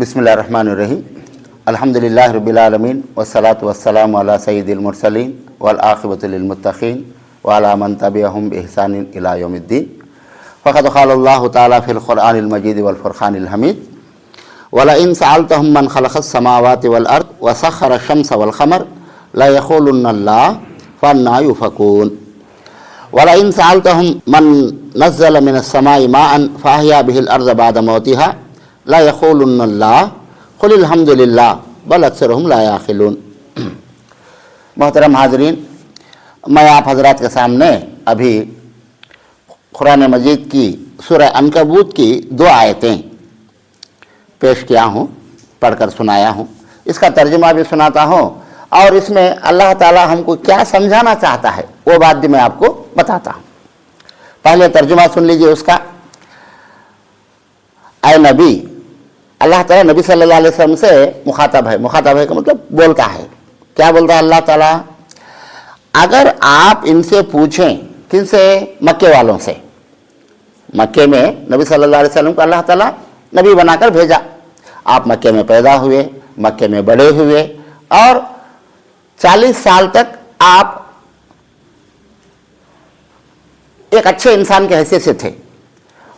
बिस्मिल्लाहिर्रहमानिर्रहीम अल्हम्दुलिल्लाहि रब्बिल आलमीन वस्सलातु वस्सलामु अला सय्यिदिल मुरसलीन वल आक़िबतु लिल मुत्तक़ीन व अला मन तबिअहुम बि इहसानिन इला यौमिद्दीन फ़क़द क़ालल्लाहु तआला फ़िल क़ुरआनिल मजीद वल फ़ुरक़ानिल हमीद वलइन सअल्तहुम मन ख़लक़स समावाति वल अर्द व सख़्ख़र अश-शम्स वल क़मर ला यक़ूलुन्नल्लाह फ़अन्ना युफ़कून वलइन सअल्तहुम मन नज़्ज़ल मिनस समाइ माअन फ़अहया बिहिल अर्ज़ बअद मौतिहा ला यक़ूलुन्नल्लाह क़ुलिल हम्दुलिल्लाह बल अक्सरुहुम ला याक़िलून। मोहतरम हाज़रीन, मैं आप हज़रात के सामने अभी कुरान मजीद की सूरह अनकबूत की 2 आयतें पेश किया हूँ, पढ़कर सुनाया हूँ। इसका तर्जुमा भी सुनाता हूँ और इसमें अल्लाह ताला हमको क्या समझाना चाहता है वो बात भी मैं आपको बताता हूँ। पहले तर्जुमा सुन लीजिए उसका। ऐ नबी, अल्लाह ताला नबी सल्लल्लाहु अलैहि वसल्लम से मुखातब है। मुखातब है का मतलब बोलता है। क्या बोलता है अल्लाह ताला? अगर आप इनसे पूछें, किनसे? मक्के वालों से। मक्के में नबी सल्लल्लाहु अलैहि वसल्लम को अल्लाह ताला नबी बनाकर भेजा। आप मक्के में पैदा हुए, मक्के में बड़े हुए और 40 साल तक आप एक अच्छे इंसान के हैसियत से थे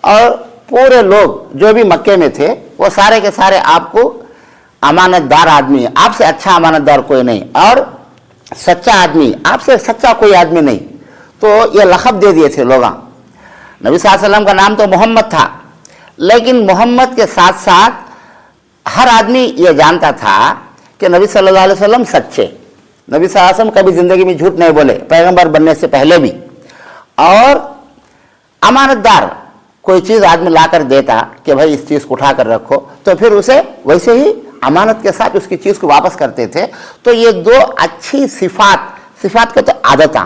और पूरे लोग जो भी मक्के में थे वो सारे के सारे आपको अमानतदार आदमी, आपसे अच्छा अमानतदार कोई नहीं और सच्चा आदमी, आपसे सच्चा कोई आदमी नहीं। तो ये लक़ब दे दिए थे लोग। नबी सल्लल्लाहु अलैहि वसल्लम का नाम तो मोहम्मद था, लेकिन मोहम्मद के साथ साथ हर आदमी ये जानता था कि नबी सल्लल्लाहु अलैहि वसल्लम सच्चे। नबी सल्लल्लाहु अलैहि वसल्लम कभी ज़िंदगी में झूठ नहीं बोले, पैगंबर बनने से पहले भी। और अमानतदार कोई चीज़ आदमी ला कर देता कि भाई इस चीज़ को उठा कर रखो, तो फिर उसे वैसे ही अमानत के साथ उसकी चीज़ को वापस करते थे। तो ये 2 अच्छी सिफात के तो आदतें,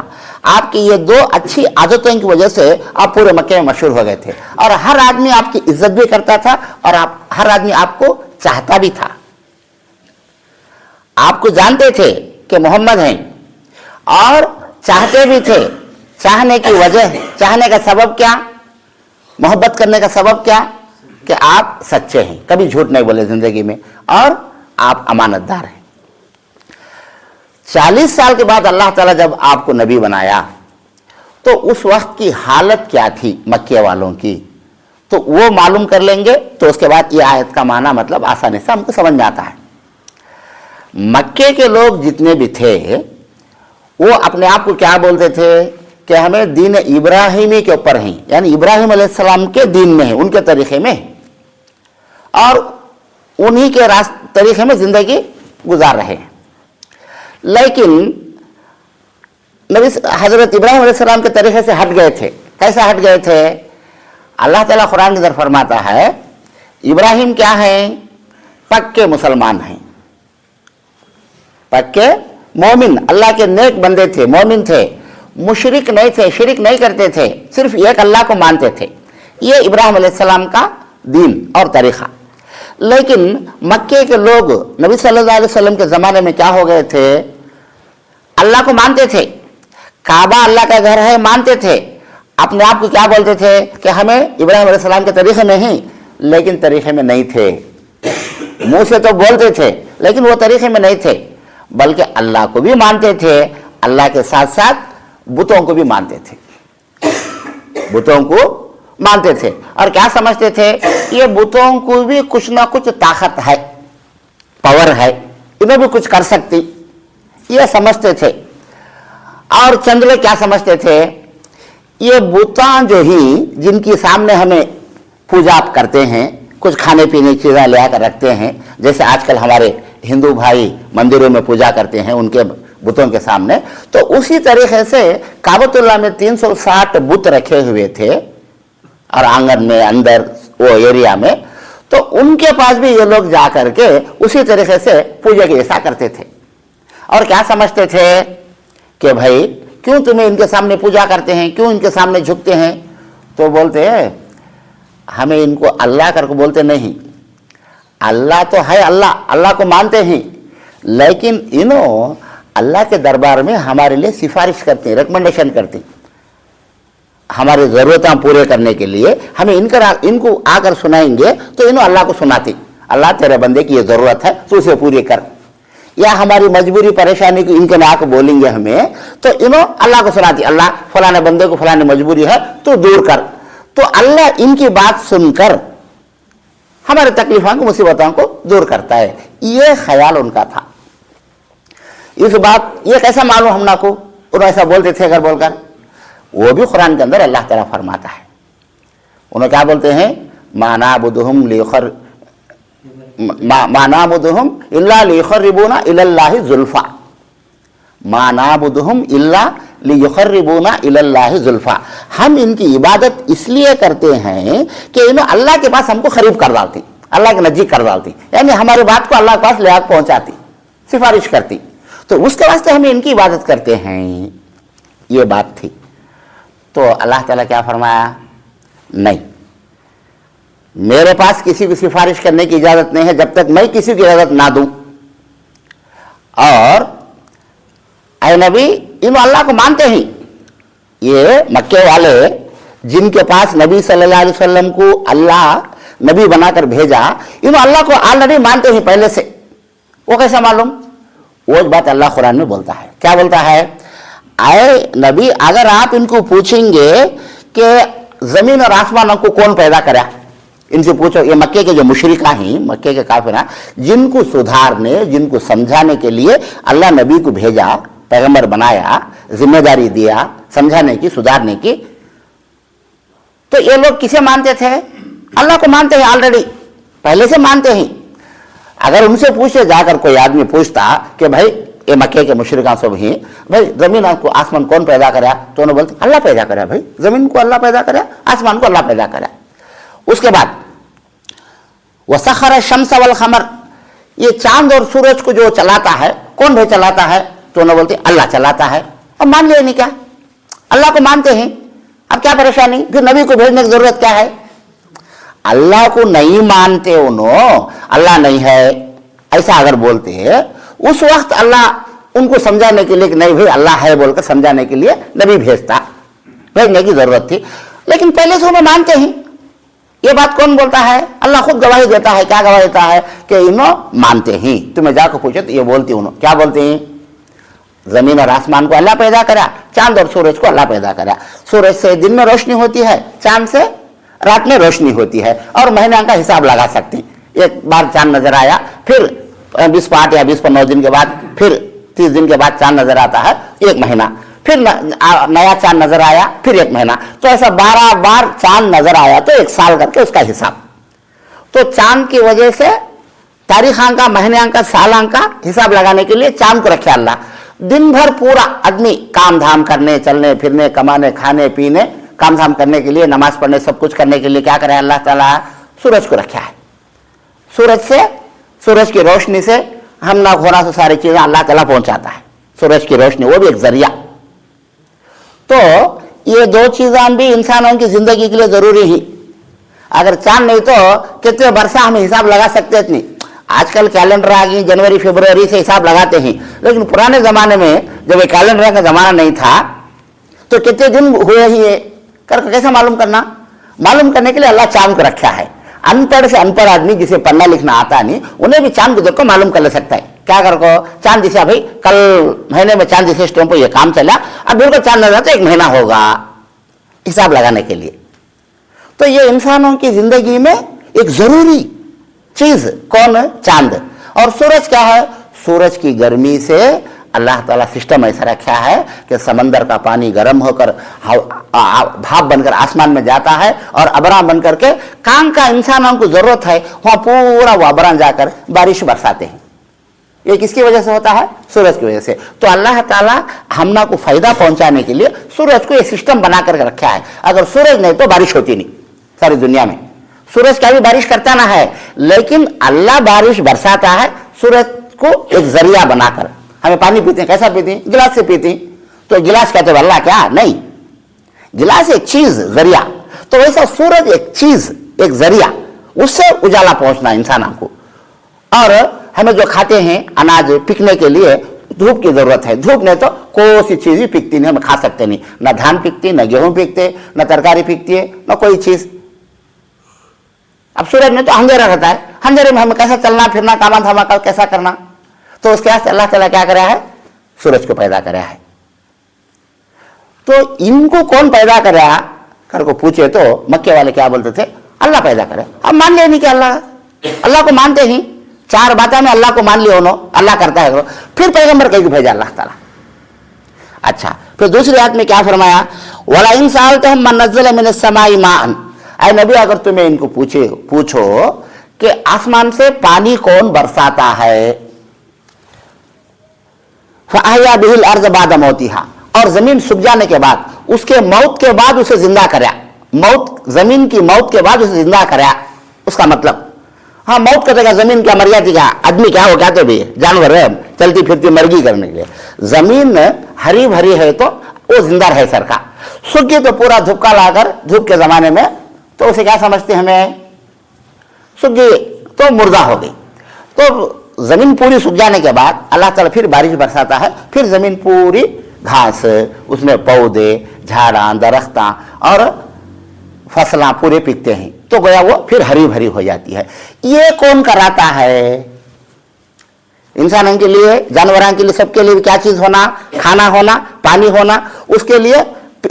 आपकी ये 2 अच्छी आदतों की वजह से आप पूरे मक्के में मशहूर हो गए थे और हर आदमी आपकी इज्जत भी करता था और हर आदमी आपको चाहता भी था। आपको जानते थे कि मोहम्मद हैं और चाहते भी थे। चाहने की वजह, चाहने का सबब क्या? मोहब्बत करने का सबब क्या? कि आप सच्चे हैं, कभी झूठ नहीं बोले ज़िंदगी में और आप अमानतदार हैं। 40 साल के बाद अल्लाह ताला जब आपको नबी बनाया तो उस वक्त की हालत क्या थी मक्के वालों की, तो वो मालूम कर लेंगे। तो उसके बाद ये आयत का माना मतलब आसानी से हमको समझ में आता है। मक्के के लोग जितने भी थे वो अपने आप को क्या बोलते थे कि हमें दीन इब्राहिमी के ऊपर हैं, यानी इब्राहिम अलैहिस्सलाम के दीन में है, उनके तरीक़े में और उन्हीं के तरीक़े में ज़िंदगी गुजार रहे हैं। लेकिन नबी हज़रत इब्राहिम अलैहिस्सलाम के तरीक़े से हट गए थे। कैसे हट गए थे? अल्लाह ताला कुरान के अंदर फरमाता है इब्राहिम क्या हैं? पक्के मुसलमान हैं, पक्के मोमिन, अल्लाह के नेक बंदे थे, मोमिन थे, मुशरिक नहीं थे, शिरक नहीं करते थे, सिर्फ एक अल्लाह को मानते थे। ये इब्राहिम अलैहिस्सलाम का दीन और तरीक़ा। लेकिन मक्के के लोग नबी सल्लल्लाहु अलैहि वसल्लम के ज़माने में क्या हो गए थे? अल्लाह को मानते थे, काबा अल्लाह का घर है मानते थे, अपने आप को क्या बोलते थे कि हमें इब्राहिम अलैहिस्सलाम के तरीक़े में ही, लेकिन तरीक़े में नहीं थे। मुँह से तो बोलते थे लेकिन वो तरीक़े में नहीं थे, बल्कि अल्लाह को भी मानते थे, अल्लाह के साथ साथ बुतों को भी मानते थे, बुतों को मानते थे। और क्या समझते थे? ये बुतों को भी कुछ ना कुछ ताकत है, पावर है, इन्हें भी कुछ कर सकती, ये समझते थे। और चंद लोग क्या समझते थे? ये बुता जो ही जिनकी सामने हमें पूजा करते हैं, कुछ खाने पीने की चीज़ें ले आकर रखते हैं, जैसे आजकल हमारे हिंदू भाई मंदिरों में पूजा करते हैं उनके बुतों के सामने, तो उसी तरीके से काबतुल्लाह में 360 बुत रखे हुए थे और आंगन में अंदर वो एरिया में, तो उनके पास भी ये लोग जा करके उसी तरीके से पूजा की ऐसा करते थे। और क्या समझते थे कि भाई क्यों तुम्हें इनके सामने पूजा करते हैं, क्यों इनके सामने झुकते हैं? तो बोलते हैं हमें इनको अल्लाह करके बोलते नहीं, अल्लाह तो है, अल्लाह को मानते हैं, लेकिन इन्हों अल्लाह के दरबार में हमारे लिए सिफारिश करते हैं, रिकमेंडेशन करते हैं। हमारी ज़रूरतें पूरे करने के लिए हमें इनको आकर सुनाएंगे तो इन्हों अल्लाह को सुनाती, अल्लाह तेरे बंदे की ये ज़रूरत है तो उसे पूरी कर, या हमारी मजबूरी परेशानी को इनके नाक बोलेंगे हमें तो इन्हों अल्लाह को सुनाती, अल्लाह फलाने बंदे को फलाने मजबूरी है तो दूर कर, तो अल्लाह इनकी बात सुनकर हमारे तकलीफों को मुसीबतों को दूर करता है। ये ख्याल उनका था। इस बात ये कैसा मालूम हमना को, उन्होंने ऐसा बोलते थे अगर बोलकर, वो भी कुरान के अंदर अल्लाह ताला फरमाता है। उन्होंने क्या बोलते हैं, मानाबुदुहुम इल्ला लियुक़र्रिबूना इलल्लाहि ज़ुल्फ़ा, मानाबुदुहुम इल्ला लियुक़र्रिबूना इलल्लाहि ज़ुल्फ़ा, हम इनकी इबादत इसलिए करते हैं कि इन्हें अल्लाह के पास हमको करीब कर डालती, अल्लाह के नज़दीक कर डालती, यानी हमारी बात को अल्लाह के पास ले आकर पहुंचाती, सिफारिश करती, तो उसके वास्ते हम इनकी इबादत करते हैं। ये बात थी। तो अल्लाह ताला क्या फरमाया, नहीं, मेरे पास किसी को सिफारिश करने की इजाज़त नहीं है जब तक मैं किसी की इजाज़त ना दूं। और ऐ नबी, इन अल्लाह को मानते ही, ये मक्के वाले जिनके पास नबी सल्लल्लाहु अलैहि वसल्लम को अल्लाह नबी बनाकर भेजा, इन अल्लाह को ऑलरेडी मानते ही पहले से। वो कैसा मालूम, वो बात अल्लाह कुरान में बोलता है। क्या बोलता है, आए नबी, अगर आप इनको पूछेंगे कि जमीन और आसमानों को कौन पैदा करा, इनसे पूछो, ये मक्के के जो मुशरिका हैं, मक्के के काफिरा, जिनको सुधारने, जिनको समझाने के लिए अल्लाह नबी को भेजा, पैगंबर बनाया, जिम्मेदारी दिया समझाने की, सुधारने की, तो ये लोग किसे मानते थे, अल्लाह को मानते हैं ऑलरेडी, पहले से मानते हैं। अगर उनसे पूछे, जाकर कोई आदमी पूछता कि भाई ये मक्के के मुशरिका सब हैं, भाई जमीन को आसमान कौन पैदा करा, तो उन्होंने बोलते अल्लाह पैदा करा, भाई जमीन को अल्लाह पैदा करा, आसमान को अल्लाह पैदा करा। उसके बाद वसखर शम्स वल क़मर, ये चांद और सूरज को जो चलाता है, कौन भाई चलाता है, तो उन्होंने बोलते अल्लाह चलाता है। अब मान लिया नहीं, क्या अल्लाह को मानते हैं, अब क्या परेशानी, फिर नबी को भेजने की जरूरत क्या है। अल्लाह को नहीं मानते उन्होंने, अल्लाह नहीं है ऐसा अगर बोलते हैं, उस वक्त अल्लाह उनको समझाने के लिए कि नहीं भाई अल्लाह है बोलकर समझाने के लिए नबी भेजने की जरूरत थी। लेकिन पहले से उन्हें मानते हैं। ये बात कौन बोलता है, अल्लाह खुद गवाही देता है। क्या गवाही देता है कि इन्हों मानते हैं। तुम्हें जाकर पूछो तो ये बोलती उन्होंने, क्या बोलते हैं, जमीन और आसमान को अल्लाह पैदा करा, चांद और सूरज को अल्लाह पैदा करा। सूरज से दिन में रोशनी होती है, चांद से रात में रोशनी होती है, और महीने का हिसाब लगा सकती। एक बार चांद नजर आया, फिर 20 या 20 दिन के बाद, फिर 30 दिन के बाद चांद नजर आता है, एक महीना, फिर नया चांद नजर आया, फिर एक महीना, तो ऐसा 12 बार चांद नजर आया तो एक साल करके उसका हिसाब। तो चांद की वजह से तारीखां का, महीने का, सालां का हिसाब लगाने के लिए चांद को रखे अल्लाह। दिन भर पूरा आदमी काम धाम करने, चलने फिरने, कमाने, खाने पीने, काम धाम करने के लिए, नमाज पढ़ने, सब कुछ करने के लिए क्या करे अल्लाह ताला, सूरज को रखा है। सूरज की रोशनी से हम ना घोड़ा से सारी चीजें अल्लाह ताला पहुंचाता है। सूरज की रोशनी, वो भी एक जरिया। तो ये दो चीजें भी इंसानों की जिंदगी के लिए जरूरी ही। अगर चांद नहीं तो कितने वर्षा हम हिसाब लगा सकते नहीं। आजकल कैलेंडर आ गई, जनवरी फरवरी से हिसाब लगाते हैं, लेकिन पुराने जमाने में जब ये कैलेंडर का जमाना नहीं था तो कितने दिन हुए ही ये करके कैसे मालूम करना, मालूम करने के लिए अल्लाह चांद को रखा है। अनपढ़ से अनपढ़ आदमी जिसे पढ़ना लिखना आता नहीं, उन्हें भी चांद को देखो मालूम कर ले सकता है। क्या कर को चांद दिशा, भाई कल महीने में चांद दिशा टाइम पर यह काम चला, अब बिल्कुल चांद नजर तो 1 महीना होगा, हिसाब लगाने के लिए। तो ये इंसानों की जिंदगी में एक जरूरी चीज कौन है, चांद। और सूरज क्या है, सूरज की गर्मी से अल्लाह ताला सिस्टम ऐसा रखा है कि समंदर का पानी गर्म होकर भाप बनकर आसमान में जाता है, और अबरा बनकर के काम का इंसानों को जरूरत है वहां पूरा वो अबरा जाकर बारिश बरसाते हैं। ये किसकी वजह से होता है, सूरज की वजह से। तो अल्लाह ताला हमना को फायदा पहुंचाने के लिए सूरज को ये सिस्टम बनाकर रखा है। अगर सूरज नहीं तो बारिश होती नहीं सारी दुनिया में। सूरज क्या भी बारिश करता ना है, लेकिन अल्लाह बारिश बरसाता है सूरज को एक जरिया बनाकर। हमें पानी पीते हैं, कैसा पीते हैं, गिलास से पीते हैं। तो गिलास कहते हैं अल्लाह, क्या नहीं, गिलास एक चीज, जरिया। तो वैसा सूरज एक चीज, एक जरिया, उससे उजाला पहुंचना इंसानों को। और हमें जो खाते हैं अनाज पिकने के लिए धूप की जरूरत है। धूप नहीं तो कोई सी चीज भी पिकती नहीं, हम खा सकते नहीं। न धान पिकती, न गेहूं पिकते, न तरकारी पिकती है, न कोई चीज। अब सूरज में तो अंधेरा रहता है, अंधेरे में हमें कैसा चलना फिरना, कामा धामा का कैसा करना, तो उसके वास्ते अल्लाह ताला क्या कराया है, सूरज को पैदा कराया है। तो इनको कौन पैदा कराया कर को पूछे तो मक्के वाले क्या बोलते थे, अल्लाह पैदा करे। अब मान लिया नहीं कि अल्लाह को मानते ही, चार बातें में अल्लाह को मान लिया उन्होंने, अल्लाह करता है, फिर पैगंबर कहीं को भेजा अल्लाह ताला। अच्छा, फिर दूसरी आयत में क्या फरमाया, वला इन सअल्तहुम मन नज़्ज़ल मिनस समाई माअन, ऐ नबी अगर तुम्हें इनको पूछो कि आसमान से पानी कौन बरसाता है, फअहया बिहिल अर्ज़ बाद मौतिहा, और जमीन सूख जाने के बाद, उसके मौत के बाद उसे जिंदा कराया, मौत जमीन की मौत के बाद उसे जिंदा कराया, उसका मतलब हाँ मौत करेगा, जमीन क्या मर जाती, क्या आदमी क्या हो, क्या तो भी जानवर है चलती फिरती मरगी करने के लिए, जमीन हरी भरी है तो वो जिंदा रहे सरका, सूख गई तो पूरा धूप लाकर, धूप के जमाने में तो उसे क्या समझते हमें, सूख गई तो मुर्दा हो गई। तो जमीन पूरी सूख जाने के बाद अल्लाह ताला फिर बारिश बरसाता है, फिर जमीन पूरी घास, उसमें पौधे झाड़ा दरख्ता और फसलां पूरे पिकते हैं, तो गोया वो फिर हरी भरी हो जाती है। ये कौन कराता है, इंसानों के लिए, जानवरों के लिए, सबके लिए क्या चीज होना, खाना होना, पानी होना, उसके लिए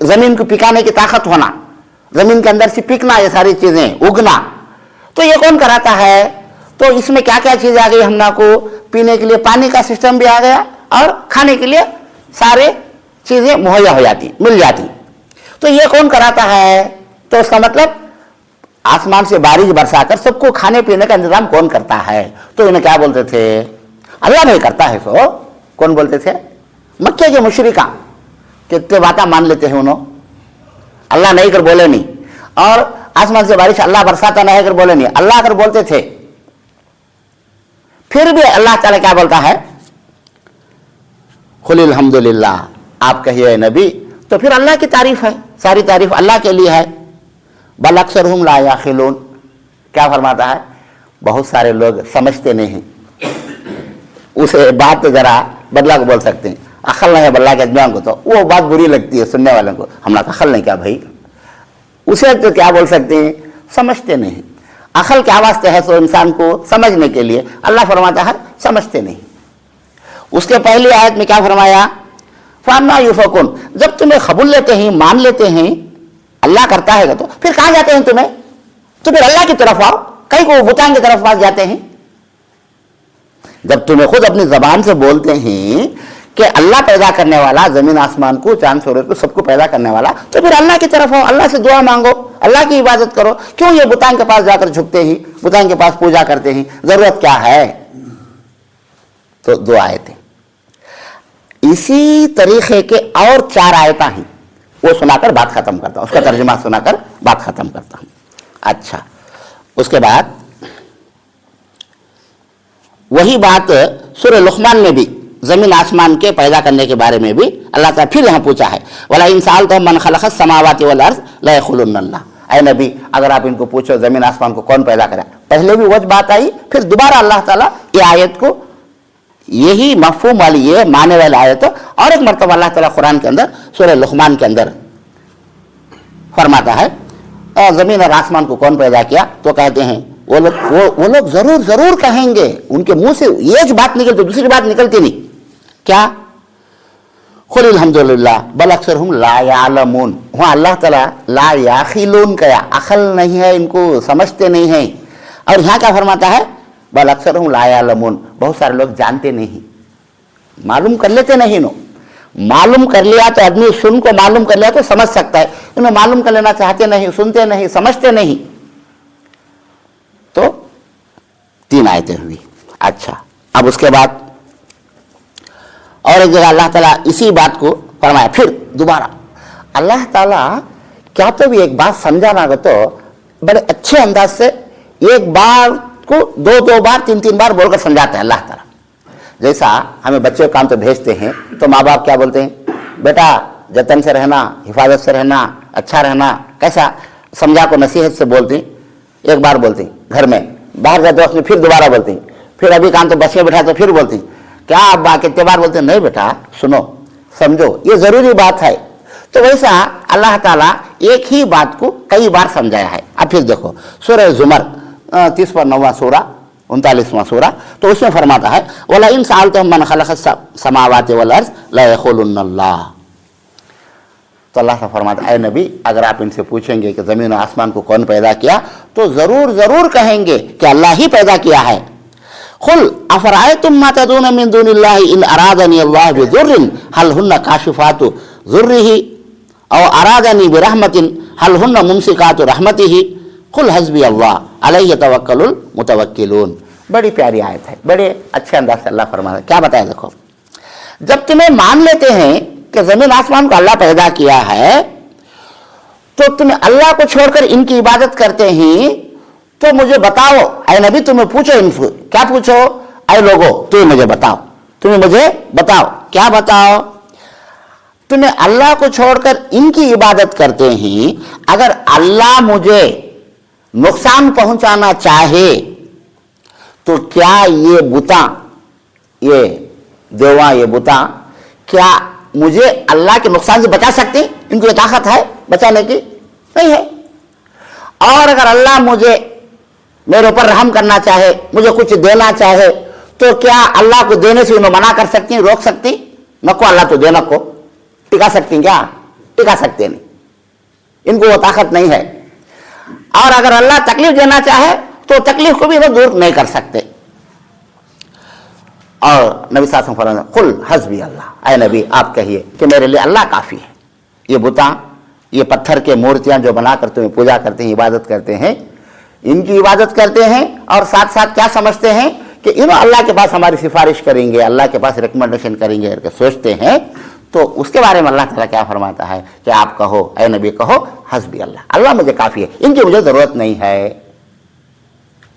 जमीन को पिकाने की ताकत होना, जमीन के अंदर से पिकना, ये सारी चीजें उगना, तो ये कौन कराता है। तो इसमें क्या क्या चीज आ गई, हमना को पीने के लिए पानी का सिस्टम भी आ गया और खाने के लिए सारे चीजें मुहैया हो जाती, मिल जाती, तो ये कौन कराता है। तो उसका मतलब आसमान से बारिश बरसाकर सबको खाने पीने का इंतजाम कौन करता है, तो इन्हें क्या बोलते थे, अल्लाह नहीं करता है। सो कौन बोलते थे, मक्के के मुशरिका, कितने बातें मान लेते हैं उन्होंने, अल्लाह नहीं कर बोले नहीं, और आसमान से बारिश अल्लाह बरसाता नहीं कर बोले नहीं, अल्लाह कर बोलते थे। फिर भी अल्लाह ताला क्या बोलता है, कुल अल्हम्दुलिल्लाह, आप कहिए नबी, तो फिर अल्लाह की तारीफ है, सारी तारीफ अल्लाह के लिए है। बल अक्सरहुम ला याखिलून, क्या फरमाता है, बहुत सारे लोग समझते नहीं, उसे बात तो जरा बदला को बोल सकते हैं, अकल नहीं है बल्ला के अजमान को, तो वो बात बुरी लगती है सुनने वालों को, हमारा अकल नहीं क्या भाई, उसे तो क्या बोल सकते हैं, समझते नहीं। अकल क्या वास्ते है, सो इंसान को समझने के लिए, अल्लाह फरमाता है समझते नहीं। उसके पहली आयत में क्या फरमाया, फअन्ना युफकुन, जब तुम्हें कबूल लेते हैं, मान लेते हैं अल्लाह करता है, तो फिर कहाँ जाते हैं तुम्हें, तो फिर अल्लाह की तरफ आओ, कहीं को बुतान की तरफ पास जाते हैं। जब तुम्हें खुद अपनी जबान से बोलते हैं कि अल्लाह पैदा करने वाला, जमीन आसमान को, चांद सूरज को, सबको पैदा करने वाला, तो फिर अल्लाह की तरफ आओ, अल्लाह से दुआ मांगो, अल्लाह की इबादत करो। क्यों ये बुतान के पास जाकर झुकते ही, बुतान के पास पूजा करते हैं, जरूरत क्या है। तो दो आयतें, इसी तरीके के और 4 आयतें हैं, वो सुनाकर बात खत्म करता हूं, उसका तर्जुमा सुनाकर बात खत्म करता हूं। अच्छा, उसके बाद वही बात सूरह लुक़मान में भी जमीन आसमान के पैदा करने के बारे में भी अल्लाह ताला फिर यहाँ पूछा है, वला इन सअल्तहुम मन खलक़स समावाति वल अर्ज़ लयक़ूलुन्नल्लाह, ऐ नबी अगर आप इनको पूछो जमीन आसमान को कौन पैदा करा, पहले भी वही बात आई, फिर दोबारा अल्लाह ताला ये आयत को, यही मफ़हूम वाली, ये माने वाली आयत और एक मरतबा अल्लाह ताला कुरान के अंदर सूरह लुक़मान के अंदर फरमाता है, जमीन और आसमान को कौन पैदा किया, तो कहते हैं वो लोग जरूर जरूर कहेंगे, उनके मुंह से एक बात निकलती, दूसरी बात निकलती नहीं, क्या, कुल अल्हम्दुलिल्लाह बल अक्सरहुम ला यालमून, वहाँ अल्लाह ताला ला याखिलून कहा, अकल नहीं है इनको, समझते नहीं है। और यहाँ क्या फरमाता है, बल अक्सरहुम ला यालमून, बहुत सारे लोग जानते नहीं, मालूम कर लेते नहीं। नो मालूम कर लिया तो आदमी सुन को मालूम कर लिया तो समझ सकता है, इन्हें मालूम कर लेना चाहते नहीं, सुनते नहीं, समझते नहीं। तो 3 आयतें हुई। अच्छा, अब उसके बाद और एक जगह अल्लाह ताला इसी बात को फरमाया, फिर दोबारा अल्लाह ताला क्या तो भी एक बात समझाना तो बड़े अच्छे अंदाज से एक बार को 2-2 बार 3-3 बार बोलकर समझाता है अल्लाह ताला। जैसा हमें बच्चों काम तो भेजते हैं तो माँ बाप क्या बोलते हैं, बेटा जतन से रहना, हिफाजत से रहना, अच्छा रहना, कैसा समझा को नसीहत से बोलते हैं, एक बार बोलते हैं घर में, बाहर जाते वक्त में फिर दोबारा बोलते हैं, फिर अभी काम तो बस में बैठा तो फिर बोलते हैं, क्या अब्बा कितने बार बोलते हैं, नहीं बेटा सुनो समझो ये जरूरी बात है। तो वैसा अल्लाह ताला एक ही बात को कई बार समझाया है। अब फिर देखो सूरह ज़ुमर 39वां सूरा 39वां सूरा, तो उसमें फरमाता है वला इन सअल्तहुम मन खलक़स समावाति वल अर्ज़ ला यक़ूलुन्नल्लाह। तो अल्लाह से फरमाता है नबी, अगर आप इनसे पूछेंगे कि ज़मीन और आसमान को कौन पैदा किया, तो ज़रूर ज़रूर कहेंगे कि अल्लाह ही पैदा किया है। कुल अफ़रअयतुम मा तदून मिन दूनिल्लाहि इन अरादनी अल्लाह बिदुर्रिन हल हुन्न काशिफातु ज़ुर्रिही औ अरादनी बिरहमतिन हल हुन्न मुमसिकातु रहमतिही कुल हस्बी अल्लाह अलैहि यतवक्कलुल मुतवक्किलून। बड़ी प्यारी आयत है, बड़े अच्छे अंदाज से अल्लाह फरमाता है। क्या बताया देखो, जब तुम्हें मान लेते हैं कि ज़मीन आसमान को अल्लाह पैदा किया है, तो तुम अल्लाह को छोड़कर इनकी इबादत करते हैं, तो मुझे बताओ ऐ नबी, तुम्हें पूछो इनको, क्या पूछो, ऐ लोगो तुम्हें मुझे बताओ, तुम्हें मुझे बताओ, क्या बताओ, तुम्हें अल्लाह को छोड़कर इनकी इबादत करते हैं, अगर अल्लाह मुझे नुकसान पहुंचाना चाहे तो क्या ये बुता, ये देवा, ये बुता क्या मुझे अल्लाह के नुकसान से बचा सकते? इनको ये ताकत है बचाने की? नहीं है। और अगर अल्लाह मुझे मेरे ऊपर रहम करना चाहे, मुझे कुछ देना चाहे, तो क्या अल्लाह को देने से इन्हें मना कर सकती, रोक सकती? नको अल्लाह तो देना को टिका सकती क्या? टिका सकते नहीं, इनको वो ताकत नहीं है। और अगर अल्लाह तकलीफ देना चाहे तो तकलीफ को भी वो दूर नहीं कर सकते। और नबी साहब फरमाते हैं कुल हस्बी अल्लाह, ऐ नबी आप कहिए कि मेरे लिए अल्लाह काफ़ी है। ये बुता, ये पत्थर के मूर्तियां जो बनाकर तुम्हें पूजा करते हैं, इबादत करते हैं, इनकी इबादत करते हैं और साथ साथ क्या समझते हैं कि इन्हों अल्लाह के पास हमारी सिफारिश करेंगे, अल्लाह के पास रिकमेंडेशन करेंगे करके सोचते हैं। तो उसके बारे में अल्लाह ताला क्या फरमाता है कि आप कहो, ऐ नबी कहो हस्बी अल्लाह, अल्लाह मुझे काफ़ी है, इनकी मुझे ज़रूरत नहीं है।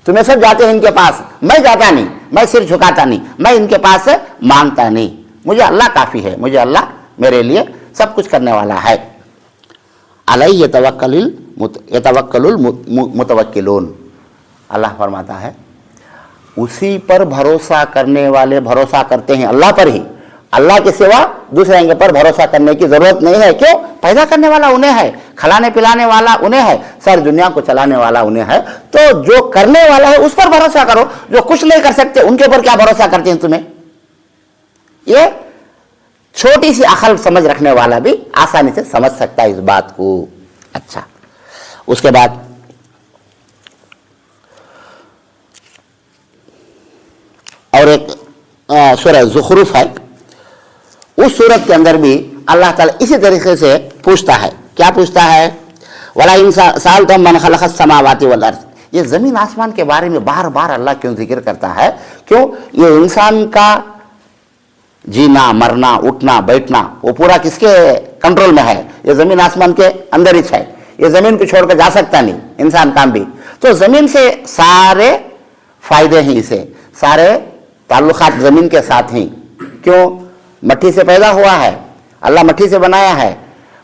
तुम्हें सब जाते हैं इनके पास, मैं जाता नहीं, मैं सिर झुकाता नहीं, मैं इनके पास मांगता नहीं, मुझे अल्लाह काफ़ी है, मुझे अल्लाह मेरे लिए सब कुछ करने वाला है। अलैहि यतवक्कलुल मुतवक्किलून, अल्लाह फरमाता है उसी पर भरोसा करने वाले भरोसा करते हैं, अल्लाह पर ही, अल्लाह के सिवा दूसरे के पर भरोसा करने की जरूरत नहीं है। क्यों? पैदा करने वाला उन्हें है, खिलाने पिलाने वाला उन्हें है, सारी दुनिया को चलाने वाला उन्हें है। तो जो करने वाला है उस पर भरोसा करो, जो कुछ नहीं कर सकते उनके ऊपर क्या भरोसा करते हैं तुम्हें? ये छोटी सी अकल समझ रखने वाला भी आसानी से समझ सकता है इस बात को। अच्छा, उसके बाद और एक सूरह ज़ुखरुफ है, उस सूरत के अंदर भी अल्लाह ताला इसी तरीके से पूछता है। क्या पूछता है? वला इन सअल्तहुम मन खलक़स समावाति वल अर्ज़। ये ज़मीन आसमान के बारे में बार बार अल्लाह क्यों जिक्र करता है? क्यों? ये इंसान का जीना, मरना, उठना, बैठना वो पूरा किसके कंट्रोल में है? ये ज़मीन आसमान के अंदर ही है। ये ज़मीन को छोड़कर जा सकता नहीं इंसान काम भी। तो ज़मीन से सारे फायदे हैं, इसे सारे ताल्लुकात ज़मीन के साथ ही। क्यों? मट्टी से पैदा हुआ है, अल्लाह मट्टी से बनाया है,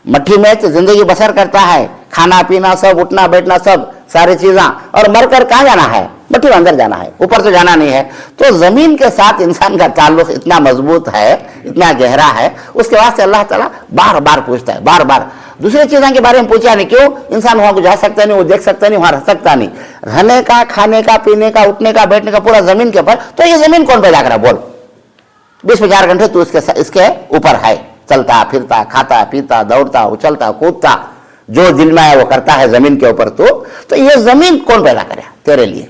मट्टी में ज़िंदगी बसर करता है, खाना पीना सब, उठना बैठना सब, सारी चीज़ें। और मरकर कहाँ जाना है? मट्टी में अंदर जाना है, ऊपर तो जाना नहीं है। तो ज़मीन के साथ इंसान का ताल्लुक इतना मजबूत है, इतना गहरा है, उसके वास्ते अल्लाह ताला बार बार पूछता है, बार बार। दूसरी चीज़ों के बारे में पूछा नहीं। क्यों? इंसान वहाँ को जा सकता नहीं, वो देख सकता नहीं, वहाँ रह सकता नहीं। रहने का, खाने का, पीने का, उठने का, बैठने का पूरा ज़मीन के ऊपर। तो ये ज़मीन कौन पैदा करा? बोल। 24 घंटे तू इसके ऊपर है, चलता फिरता, खाता पीता, दौड़ता, उछलता कूदता, जो दिल में है वो करता है ज़मीन के ऊपर। तो ये ज़मीन कौन पैदा करे तेरे लिए?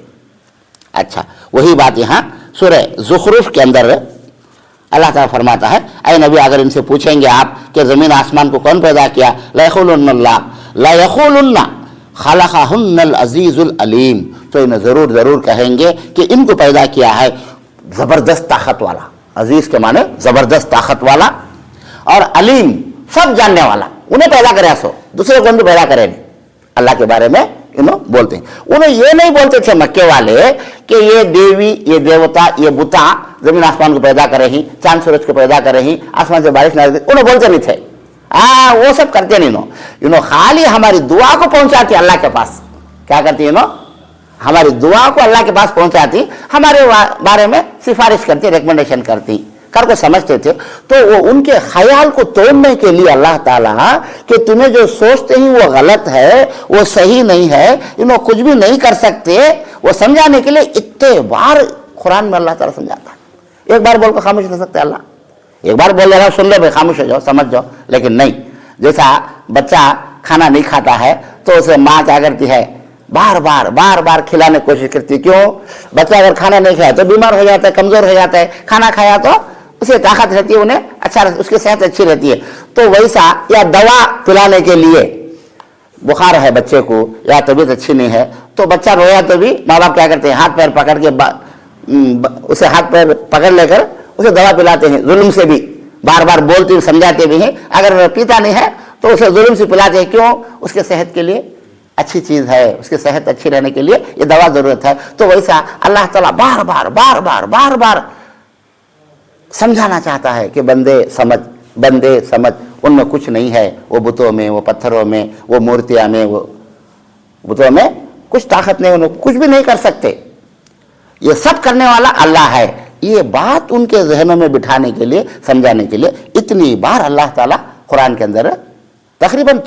अच्छा, वही बात यहाँ सूरह ज़ुखरुफ के अंदर अल्लाह ताला फरमाता है, ऐ नबी अगर इनसे पूछेंगे आप कि ज़मीन आसमान को कौन पैदा किया, ला यक़ूलुन्ना खलक़हुन्नल अज़ीज़ुल अलीम, तो इन्हें ज़रूर ज़रूर कहेंगे कि इनको पैदा किया है ज़बरदस्त ताकत वाला। अजीज़ के माने ज़बरदस्त ताकत वाला, और अलीम सब जानने वाला। उन्हें पैदा करे, सो दूसरे कौन भी पैदा करे नहीं। अल्लाह के बारे में इन्हों बोलते हैं। उन्हें ये नहीं बोलते थे मक्के वाले कि ये देवी, ये देवता, ये बुता जमीन आसमान को पैदा करे ही, चांद सूरज को पैदा करे ही, आसमान से बारिश ना, उन्हें बोलते नहीं थे। वो सब करते नहीं। इन्हों खाली हमारी दुआ को पहुंचाती अल्लाह के पास। क्या करती इन्हों? हमारी दुआ को अल्लाह के पास पहुंचाती, हमारे बारे में सिफारिश करती, रिकमेंडेशन करती, कर को समझते थे, तो वो उनके ख्याल को तोड़ने के लिए अल्लाह ताला कि तुम्हें जो सोचते ही वो गलत है, वो सही नहीं है, इन्हों कुछ भी नहीं कर सकते, वो समझाने के लिए इतने बार कुरान में अल्लाह ताला समझाता है। एक बार बोलकर खामोश रह सकते अल्लाह, एक बार बोल रहा सुन लो भाई खामोश हो जाओ समझ जाओ, लेकिन नहीं। जैसा बच्चा खाना नहीं खाता है तो उसे माँ क्या करती है, बार बार खिलाने की कोशिश करती है। क्यों? बच्चा अगर खाना नहीं खाया तो बीमार हो जाता है, कमजोर हो जाता है, खाना खाया तो उसे ताकत रहती है, उन्हें अच्छा, उसकी सेहत अच्छी रहती है। तो वैसा, या दवा पिलाने के लिए, बुखार है बच्चे को या तबीयत अच्छी नहीं है तो बच्चा रोया तो भी माँ बाप क्या करते हैं, हाथ पैर पकड़ के उसे हाथ पैर पकड़ लेकर उसे दवा पिलाते हैं, जुल्म से भी बार बार बोलते हुए समझाते भी हैं। अगर पीता नहीं है तो उसे जुल्म से पिलाते हैं। क्यों? उसके सेहत के लिए अच्छी चीज़ है, उसकी सेहत अच्छी रहने के लिए ये दवा ज़रूरत है। तो वैसा अल्लाह ताला बार बार समझाना चाहता है कि बंदे समझ, उनमें कुछ नहीं है, वो बुतों में, वो पत्थरों में, वो मूर्तियाँ में, वो बुतों में कुछ ताकत नहीं, उन्हें कुछ भी नहीं कर सकते, ये सब करने वाला अल्लाह है। ये बात उनके जहनों में बिठाने के लिए, समझाने के लिए इतनी बार अल्लाह ताला कुरान के अंदर तकरीबन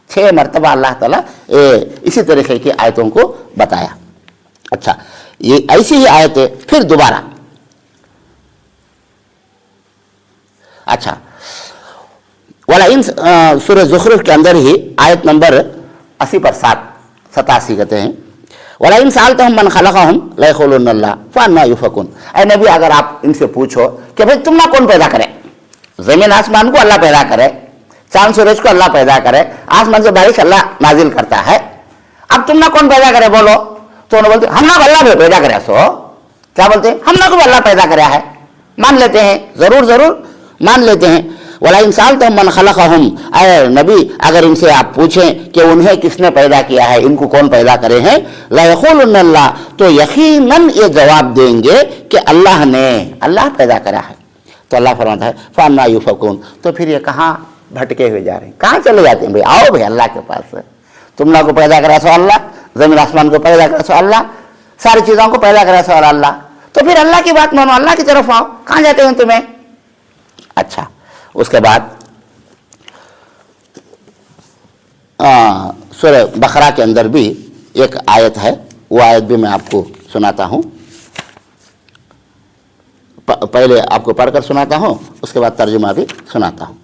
6 मरतबा अल्लाह ताला इसी तरीके की आयतों को बताया। अच्छा, ये ऐसी ही आयतें फिर दोबारा, अच्छा, वाला इन सूरह ज़ुखरुफ के अंदर ही आयत नंबर 80 पर 87 कहते हैं, वाला इन साल तो हम मन खलक़हुम लयक़ूलुन्नल्लाह फ़अन्ना युफ़कून। ऐ नबी, अगर आप इनसे पूछो कि भाई तुम ना कौन पैदा करे, ज़मीन आसमान को अल्लाह पैदा करे, चांद सूरज को अल्लाह पैदा करे, आसमान से बारिश अल्लाह नाजिल करता है, अब तुम ना कौन पैदा करे बोलो, तो उन्होंने बोलते हम ना अल्लाह भी पैदा करे। सो क्या बोलते हैं, हम ना को अल्लाह पैदा कराया है, मान लेते हैं, जरूर मान लेते हैं। वला इंसान तो मन खलक़हुम, ऐ नबी अगर इनसे आप पूछें कि उन्हें किसने पैदा किया है, इनको कौन पैदा करे हैं, लयक़ूलुन्नल्लाह, तो यकीनन ये जवाब देंगे कि अल्लाह पैदा करा है। तो अल्लाह फरमाता है फ़अन्ना युफ़कून, तो फिर ये कहाँ भटके हुए जा रहे हैं, कहाँ चले जाते हैं भाई, आओ भाई अल्लाह के पास। तुम लोग को पैदा करा सो अल्लाह, ज़मीन आसमान को पैदा करा सो अल्लाह, सारी चीज़ों को पैदा करा सो अल्लाह, तो फिर अल्लाह की बात मानो, अल्लाह की तरफ आओ, कहाँ जाते हैं तुम्हें। अच्छा, उसके बाद सूरह बकरा के अंदर भी एक आयत है, वो आयत भी मैं आपको सुनाता हूँ। पहले आपको पढ़कर सुनाता हूँ, उसके बाद तर्जुमा भी सुनाता हूँ।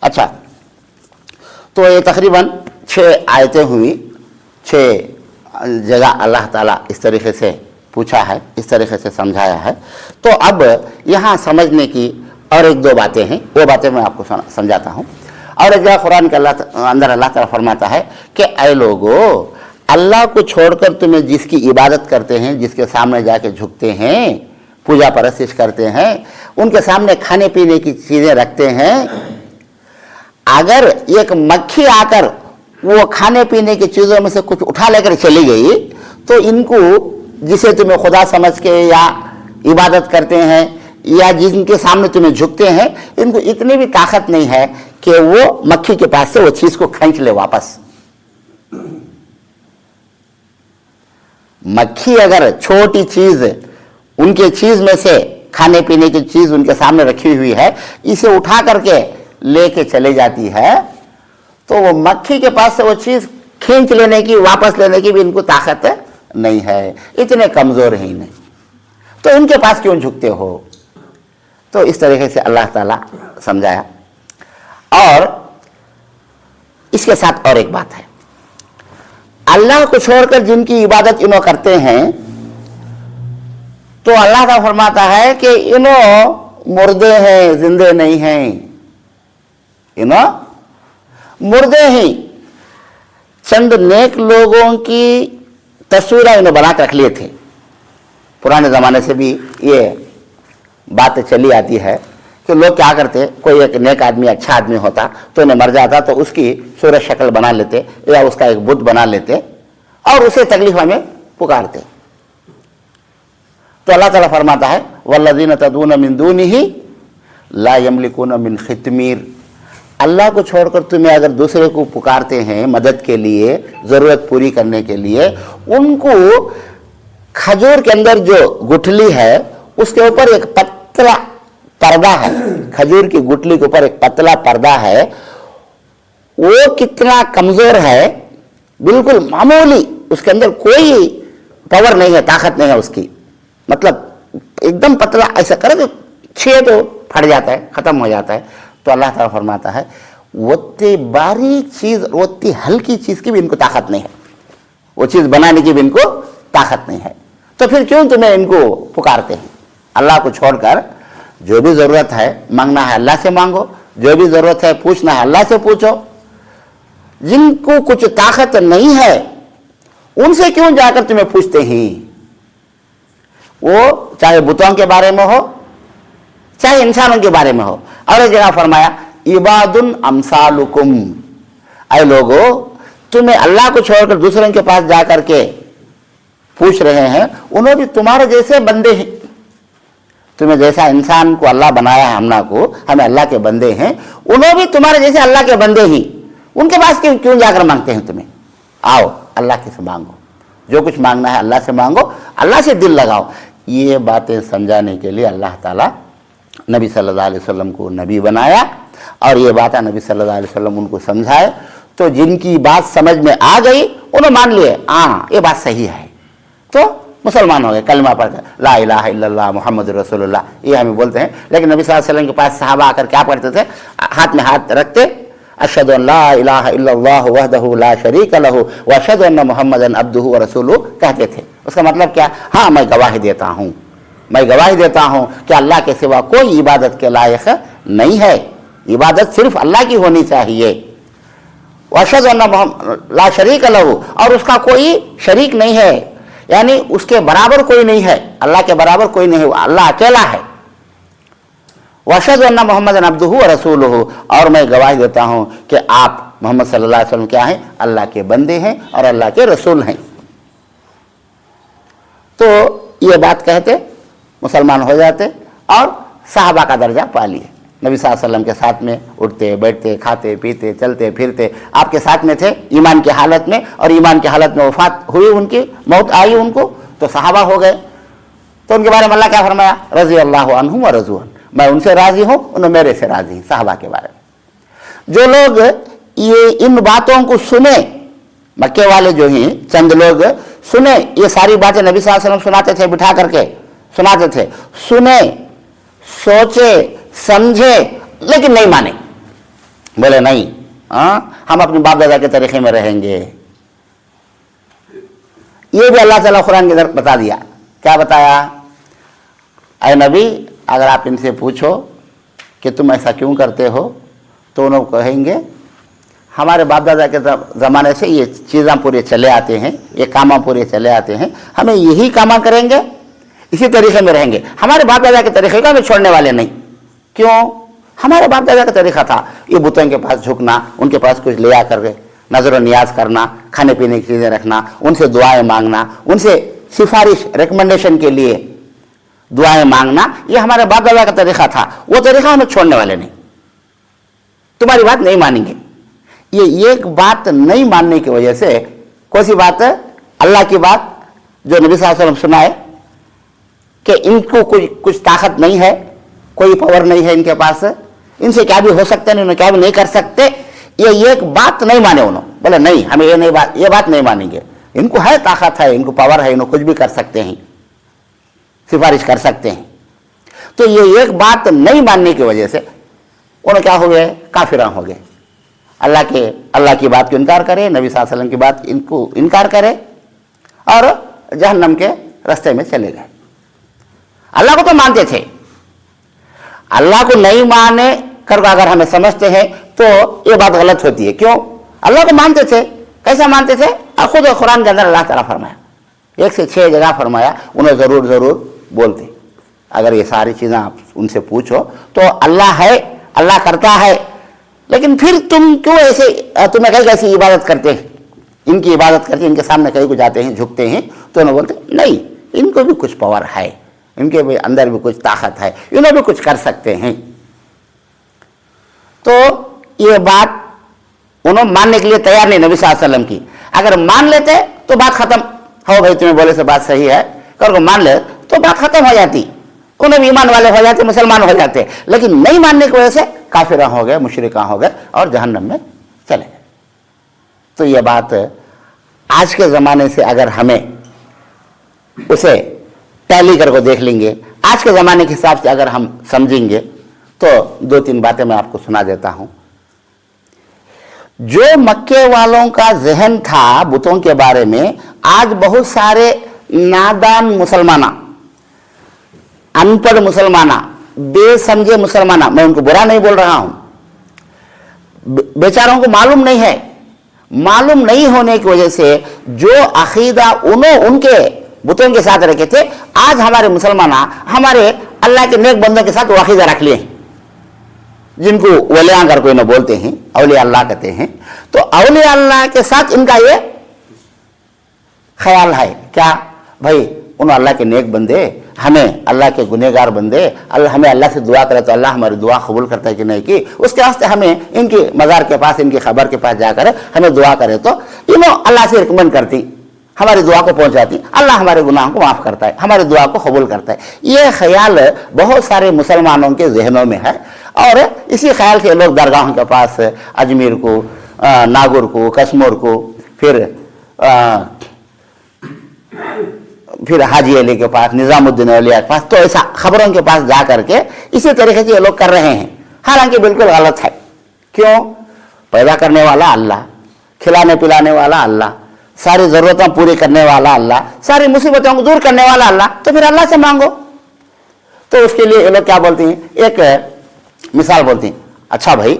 अच्छा, तो ये तकरीबन 6 आयतें हुई, 6 जगह अल्लाह ताला इस तरीके से पूछा है, इस तरीके से समझाया है। तो अब यहाँ समझने की और 1-2 बातें हैं, वो बातें मैं आपको समझाता हूँ। और एक जगह कुरान के अंदर अल्लाह ताला फरमाता है कि ऐ लोगों, अल्लाह को छोड़कर तुम्हें जिसकी इबादत करते हैं, जिसके सामने जाके झुकते हैं, पूजा परस्तिश करते हैं, उनके सामने खाने पीने की चीज़ें रखते हैं, अगर एक मक्खी आकर वो खाने पीने की चीज़ों में से कुछ उठा लेकर चली गई, तो इनको, जिसे तुम्हें खुदा समझ के या इबादत करते हैं या जिनके सामने तुम्हें झुकते हैं, इनको इतनी भी ताकत नहीं है कि वो मक्खी के पास से वो चीज़ को खींच ले वापस। मक्खी अगर छोटी चीज़, उनके चीज़ में से खाने पीने की चीज़ उनके सामने रखी हुई है, इसे उठा करके लेके चले जाती है, तो वो मक्खी के पास से वो चीज़ खींच लेने की, वापस लेने की भी इनको ताकत नहीं है, इतने कमज़ोर ही नहीं, तो इनके पास क्यों झुकते हो। तो इस तरीके से अल्लाह ताला समझाया। और इसके साथ और एक बात है, अल्लाह को छोड़कर जिनकी इबादत इन्हों करते हैं, तो अल्लाह का फरमाता है कि इन्हों मुर्दे हैं, जिंदे नहीं हैं, इन्हों मुर्दे ही। चंद नेक लोगों की तस्वीरें इन्होंने बना कर रख लिए थे, पुराने ज़माने से भी ये बात चली आती है कि लोग क्या करते, कोई एक नेक आदमी अच्छा आदमी होता तो उन्हें मर जाता तो उसकी सूरत शक्ल बना लेते या उसका एक बुत बना लेते और उसे तकलीफ में पुकारते। तो अल्लाह ताला फरमाता है वल्लज़ीन तदून मिन दूनिही ला यमलिकून मिन खितमीर, अल्लाह को छोड़कर तुम्हें अगर दूसरे को पुकारते हैं मदद के लिए, ज़रूरत पूरी करने के लिए, उनको खजूर के अंदर जो गुठली है उसके ऊपर एक पतला पर्दा है, खजूर की गुठली के ऊपर एक पतला पर्दा है, वो कितना कमज़ोर है, बिल्कुल मामूली, उसके अंदर कोई पावर नहीं है, ताकत नहीं है उसकी, मतलब एकदम पतला, ऐसा करे तो छे तो फट जाता है, ख़त्म हो जाता है। तो अल्लाह ताला फरमाता है वो बारीक चीज़, वो हल्की चीज़ की भी इनको ताकत नहीं है, वो चीज़ बनाने की भी इनको ताकत नहीं है। तो फिर क्यों तुम्हें इनको पुकारते हैं? अल्लाह को छोड़कर जो भी ज़रूरत है मांगना है अल्लाह से मांगो, जो भी ज़रूरत है पूछना है अल्लाह से पूछो। जिनको कुछ ताकत नहीं है उनसे क्यों जाकर तुम्हें पूछते हैं? वो चाहे बुतों के बारे में हो चाहे इंसानों के बारे में हो। और एक जगह फरमाया इबादुन अमसालुकुम, ऐ लोगो तुम्हें अल्लाह को छोड़कर दूसरों के पास जाकर के पूछ रहे हैं, उन्होंने भी तुम्हारे जैसे बंदे हैं। तुम्हें जैसा इंसान को अल्लाह बनाया है, हमना को, हमें अल्लाह के बंदे हैं, उन्होंने भी तुम्हारे जैसे अल्लाह के बंदे ही, उनके पास क्यों जाकर मांगते हैं तुम्हें? आओ अल्लाह के से मांगो, जो कुछ मांगना है अल्लाह से मांगो, अल्लाह से दिल लगाओ। ये बातें समझाने के लिए अल्लाह ताला नबी सल्लल्लाहु अलैहि वसल्लम को नबी बनाया और ये बातें नबी सल्लल्लाहु अलैहि वसल्लम उनको समझाए। तो जिनकी बात समझ में आ गई उन्होंने मान लिए, हाँ ये बात सही है, तो मुसलमान हो गए, कलमा पढ़कर ला इलाहा इल्लल्लाह मुहम्मद रसूलुल्लाह ये हमें बोलते हैं। लेकिन नबी सल्लल्लाहु अलैहि वसल्लम के पास सहाबा आकर क्या करते थे? हाथ में हाथ रखते, अशहदु अन ला इलाहा इल्लल्लाह वहदहु ला शरीका लहू व अशहदु अन्ना मुहम्मदन अब्दुहु व रसूलुहु कहते थे। उसका मतलब क्या? हाँ मैं गवाही देता हूँ, मैं गवाही देता हूँ कि अल्लाह के सिवा कोई इबादत के लायक नहीं है, इबादत सिर्फ अल्लाह की होनी चाहिए। वशहदु अन्ना मुहम्मद ला शरीका लहू, और उसका कोई शरीक नहीं है, यानी उसके बराबर कोई नहीं है, अल्लाह के बराबर कोई नहीं है, अल्लाह अकेला है। वशहदु अन्ना मुहम्मदन अब्दुहु व रसूलुहु, और मैं गवाही देता हूँ कि आप मोहम्मद सल्लल्लाहु अलैहि वसल्लम क्या हैं? अल्लाह के बंदे हैं और अल्लाह के रसूल हैं। तो ये बात कहते मुसलमान हो जाते और साहबा का दर्जा पा लिए। नबी सल्लल्लाहु अलैहि वसल्लम के साथ में उठते बैठते खाते पीते चलते फिरते, आपके साथ में थे ईमान की हालत में, और ईमान की हालत में वफात हुई, उनकी मौत आई उनको, तो सहाबा हो गए। तो उनके बारे में अल्लाह क्या फरमाया? रज़ी अल्लाहु अन्हुम व रज़ू अन्हु, मैं उनसे राजी हूँ, उन्हें मेरे से राजी हैं। सहाबा के बारे में जो लोग ये इन बातों को सुने, मक्के वाले जो हैं चंद लोग सुने, ये सारी बातें नबी सल्लल्लाहु अलैहि वसल्लम सुनाते थे, बिठा करके सुनाते थे, सुने सोचे समझे लेकिन नहीं माने, बोले नहीं, हम अपने बाप दादा के तरीके में रहेंगे। ये भी अल्लाह ताला कुरान के अंदर बता दिया। क्या बताया? ऐ नबी अगर आप इनसे पूछो कि तुम ऐसा क्यों करते हो, तो उन्होंने कहेंगे हमारे बाप दादा के ज़माने से ये चीज़ें पूरे चले आते हैं, ये काम पूरे चले आते हैं, हमें यही काम करेंगे, इसी तरीके में रहेंगे, हमारे बाप दादा के तरीके को हमें छोड़ने वाले नहीं। क्यों? हमारे बाप दादा का तरीका था ये बुतों के पास झुकना, उनके पास कुछ ले आकर के नजर नियाज करना, खाने पीने की चीज़ें रखना, उनसे दुआएं मांगना, उनसे सिफारिश रिकमेंडेशन के लिए दुआएं मांगना, ये हमारे बाप दादा का तरीका था। वो तरीका हमें छोड़ने वाले नहीं, तुम्हारी बात नहीं मानेंगे। ये एक बात नहीं मानने की वजह से, कौन सी बात? अल्लाह की बात जो नबी सल्लल्लाहु अलैहि वसल्लम सुनाए कि इनको कुछ ताकत नहीं है, कोई पावर नहीं है इनके पास, इनसे क्या भी हो सकते नहीं, क्या भी नहीं कर सकते, ये एक बात नहीं माने उन्होंने। बोले नहीं, हमें ये बात नहीं मानेंगे, इनको है ताकत है, इनको पावर है, इनको कुछ भी कर सकते हैं, सिफारिश कर सकते हैं। तो ये एक बात नहीं मानने की वजह से उन्हें क्या हो गए? काफिरां हो गए। अल्लाह की बात को इनकार करे, नबी सल्लल्लाहु अलैहि वसल्लम की बात इनको इनकार करे और जहन्नम के रास्ते में चले गए। अल्लाह को तो मानते थे, अल्लाह को नहीं माने कर अगर हमें समझते हैं तो ये बात गलत होती है। क्यों? अल्लाह को मानते थे, कैसे मानते थे? और खुद कुरान के अंदर अल्लाह ताला फरमाया, 1 से 6 जगह फरमाया, उन्हें ज़रूर बोलते। अगर ये सारी चीज़ें आप उनसे पूछो तो अल्लाह है, अल्लाह करता है, लेकिन फिर तुम क्यों ऐसे, तुम्हें कहीं कैसी इबादत करते हैं, इनकी इबादत करते हैं, इनके सामने कहीं को जाते हैं, झुकते हैं, तो उन्हें बोलते नहीं, इनको भी कुछ पावर है, इनके भी अंदर भी कुछ ताकत है, इन्हें भी कुछ कर सकते हैं। तो ये बात उन्होंने मानने के लिए तैयार नहीं नबी सल्लल्लाहु अलैहि वसल्लम की। अगर मान लेते तो बात खत्म, हो भाई तुम्हें बोले से बात सही है, कर मान ले तो बात खत्म हो जाती, उन्हें भी ईमान वाले हो जाते, मुसलमान हो जाते, लेकिन नहीं मानने की वजह से काफिर हो गए, मुशरिका हो गए और जहन्नम में चले गए। तो ये बात आज के ज़माने से अगर हमें उसे टैली करके देख लेंगे, आज के ज़माने के हिसाब से अगर हम समझेंगे, तो 2-3 बातें मैं आपको सुना देता हूँ। जो मक्के वालों का जहन था बुतों के बारे में, आज बहुत सारे नादान मुसलमाना, अनपढ़ मुसलमाना, बेसमझे मुसलमाना, मैं उनको बुरा नहीं बोल रहा हूं, बेचारों को मालूम नहीं है, मालूम नहीं होने की वजह से जो अकीदा उनके बुतों के साथ रखे थे, आज हमारे मुसलमाना हमारे अल्लाह के नेक बंदों के साथ वो अकीदा रख लिए, जिनको वलिया कर कोई न बोलते हैं, औलिया अल्लाह कहते हैं। तो औलिया अल्लाह के साथ इनका ये ख्याल है क्या, भाई उन अल्लाह के नेक बंदे, हमें अल्लाह के गुनहगार बंदे, अल्लाह हमें अल्लाह से दुआ करे तो अल्लाह हमारी दुआ कबूल करता है कि नहीं की, उसके वास्ते हमें इनके मज़ार के पास, इनकी खबर के पास जाकर हमें दुआ करे तो इन्हों अल्लाह से रिकमेंड करती, हमारी दुआ को पहुंचाती, अल्लाह हमारे गुनाहों को माफ़ करता है, हमारी दुआ को कबूल करता है। ये ख्याल बहुत सारे मुसलमानों के जहनों में है और इसी ख्याल से लोग दरगाहों के पास अजमेर को, नागौर को, कश्मीर को, फिर हाजी अली के पास, निज़ामुद्दीन औलिया के पास, तो ऐसा खबरों के पास जा करके इसी तरीके से ये लोग कर रहे हैं, हालांकि बिल्कुल गलत है। क्यों? पैदा करने वाला अल्लाह, खिलाने पिलाने वाला अल्लाह, सारी ज़रूरतें पूरी करने वाला अल्लाह, सारी मुसीबतों को दूर करने वाला अल्लाह, तो फिर अल्लाह से मांगो। तो उसके लिए ये लोग क्या बोलते हैं, एक मिसाल बोलती हैं, अच्छा भाई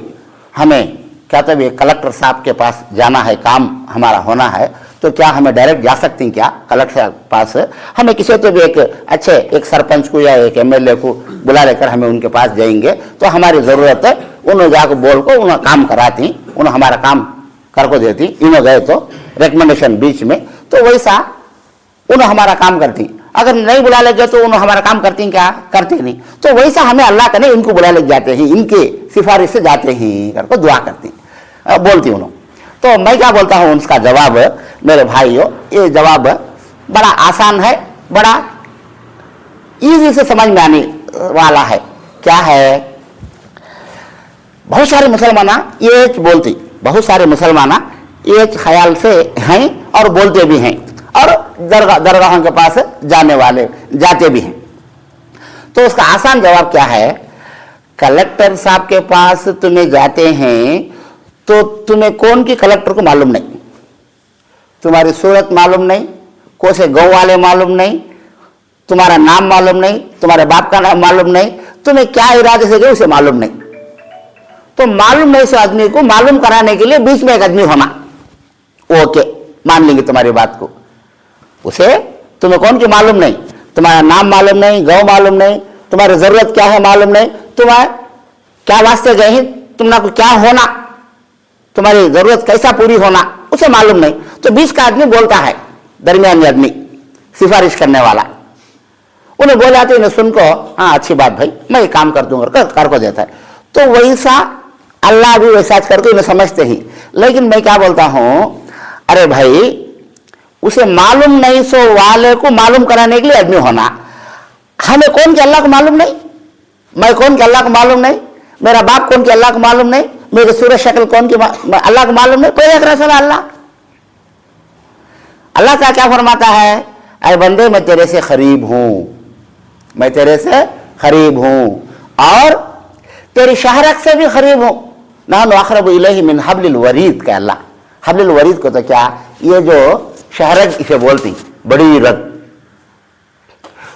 हमें क्या तो ये कलेक्टर साहब के पास जाना है, काम हमारा होना है, तो क्या हमें डायरेक्ट जा सकती हैं क्या कलेक्टर के पास, हमें किसी तो भी एक सरपंच को या एक एमएलए को बुला लेकर हमें उनके पास जाएंगे तो हमारी ज़रूरत है, उन्होंने जाकर बोल को उन्हें काम कराती, उन्हें हमारा काम कर को देती, इन्होंने गए तो रिकमेंडेशन बीच में, तो वैसा उन्हें हमारा काम करती। अगर नहीं बुला ले गए तो उन्हें हमारा काम करती क्या, करते नहीं, तो वैसा हमें अल्लाह का नहीं, इनको बुला ले जाते हैं, इनके सिफारिश से जाते हैं करके दुआ करती बोलती उन्होंने। तो मैं क्या बोलता हूँ उसका जवाब, मेरे भाइयों ये जवाब बड़ा आसान है, बड़ा इजी से समझ में आने वाला है। क्या है, बहुत सारे मुसलमाना ये बोलती, बहुत सारे मुसलमाना ये ख्याल से हैं और बोलते भी हैं और दरगाहों के पास जाने वाले जाते भी हैं। तो उसका आसान जवाब क्या है, कलेक्टर साहब के पास तुम्हें जाते हैं तो तुम्हें कौन की कलेक्टर को मालूम नहीं, तुम्हारी सूरत मालूम नहीं, कौन से गाँव वाले मालूम नहीं, तुम्हारा नाम मालूम नहीं, तुम्हारे बाप का नाम मालूम नहीं, तुम्हें क्या इरादे से गए उसे मालूम नहीं। तो मालूम नहीं से आदमी को मालूम कराने के लिए बीच में एक आदमी होना, ओके मान लेंगे तुम्हारी बात को। उसे तुम्हें कौन की मालूम नहीं, तुम्हारा नाम मालूम नहीं, गाँव मालूम नहीं, तुम्हारी जरूरत क्या है मालूम नहीं, तुम्हारे क्या वास्ते गए हैं, तुमना को क्या होना, तुम्हारी जरूरत कैसा पूरी होना उसे मालूम नहीं। तो बीच का आदमी बोलता है, दरमियानी आदमी, सिफारिश करने वाला, उन्हें बोला तो इन्हें सुन को हाँ अच्छी बात भाई मैं ये काम कर दूंगा कर को देता है। तो वैसा अल्लाह भी वैसा करके इन्हें समझते ही। लेकिन मैं क्या बोलता हूं, अरे भाई उसे मालूम नहीं सो वाले को मालूम कराने के लिए आदमी होना, हमें कौन के अल्लाह को मालूम नहीं, मैं कौन के अल्लाह को मालूम नहीं, मेरा बाप कौन के अल्लाह को मालूम नहीं, मेरी सूरत शक्ल कौन की अल्लाह को मालूम नहीं, कोई एक रसूल अल्लाह। अल्लाह का क्या फरमाता है, अरे बंदे मैं तेरे से करीब हूं, मैं तेरे से करीब हूं और तेरी शहरक से भी करीब हूं, नहनु अक़रबु इलैहि मिन हब्लिल वरीद का अल्लाह। हब्लिल वरीद को तो क्या, ये जो शहरक इसे बोलती बड़ी रग,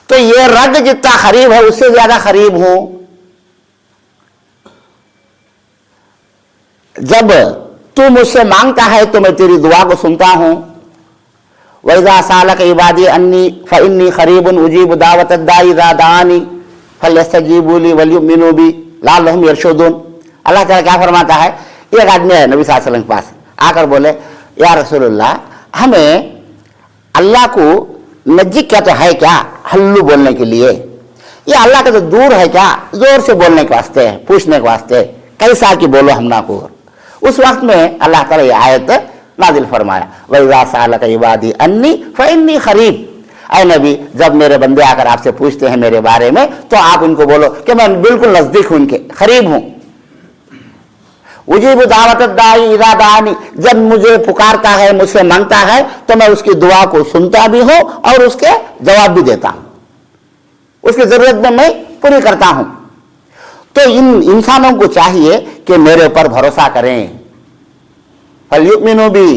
तो ये रग जितना करीब है उससे ज्यादा करीब हूं। जब तू मुझसे मांगता है तो मैं तेरी दुआ को सुनता हूं। वइज़ा सालक इबादी अन्नी फ़इन्नी क़रीबुन उजीबु दावतद दाई इज़ा दानी, फल्यस्तजीबू ली वलयुमिनू बी लअल्लहुम यरशुदून। अल्लाह ताला क्या फरमाता है, एक आदमी है नबी सल्लल्लाहु अलैहि वसल्लम के पास आकर बोले, या रसूलुल्लाह, हमें अल्लाह को नजदीक क्या तो है क्या हल्लू बोलने के लिए, या अल्लाह का तो दूर है क्या जोर से बोलने के वास्ते है, पूछने के वास्ते, कैसा कि बोलो हम ना को। उस वक्त में अल्लाह ताला ये आयत नाजिल फरमाया, वइज़ा सअलका इबादी अन्नी फइन्नी क़रीब। ऐ नबी, जब मेरे बंदे आकर आपसे पूछते हैं मेरे बारे में तो आप उनको बोलो कि मैं बिल्कुल नजदीक हूं, उनके करीब हूं। उजीबु दावत दाई इज़ा दानी, जब मुझे पुकारता है, मुझसे मांगता है तो मैं उसकी दुआ को सुनता भी हूं और उसके जवाब भी देता हूं, उसकी जरूरत में मैं पूरी करता हूं। तो इन इंसानों को चाहिए कि मेरे ऊपर भरोसा करें, फल्युमिनू बी,